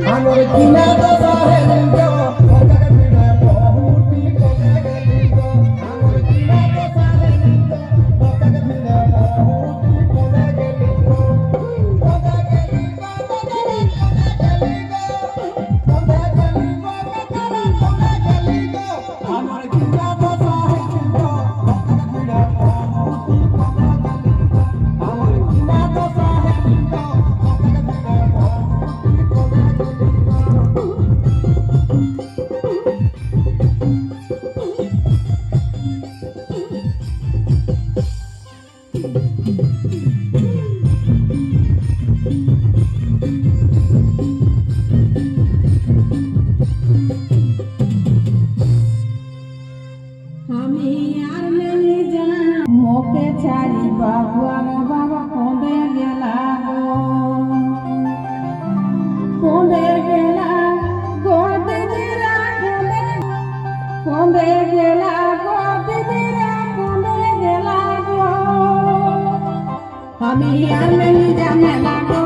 আমার কিনা তো সাহেব গো কথা বিনা বহুতি কোনে গেলি গো আমার কিনা তো সাহেব গো কথা বিনা বহুতি কোনে গেলি গো কোনে গেলি গো কোনে গেলি গো কোনে গেলি গো কোনে গেলি গো আমার কিনা তো সাহেব গো কথা বিনা বহুতি কোনে গেলি গো আমার কিনা তো সাহেব গো কথা বিনা বহুতি কোনে গেলি গো আমি আর নেই জানা মোকে ছাড়ি বাবু আর বাবা কোঁদে গেলা গো কোঁদে গেলা গো দিদিরা কোঁদে গেলা গো দিদিরা কোঁদে গেলা গো আমি আর নেই জানা গো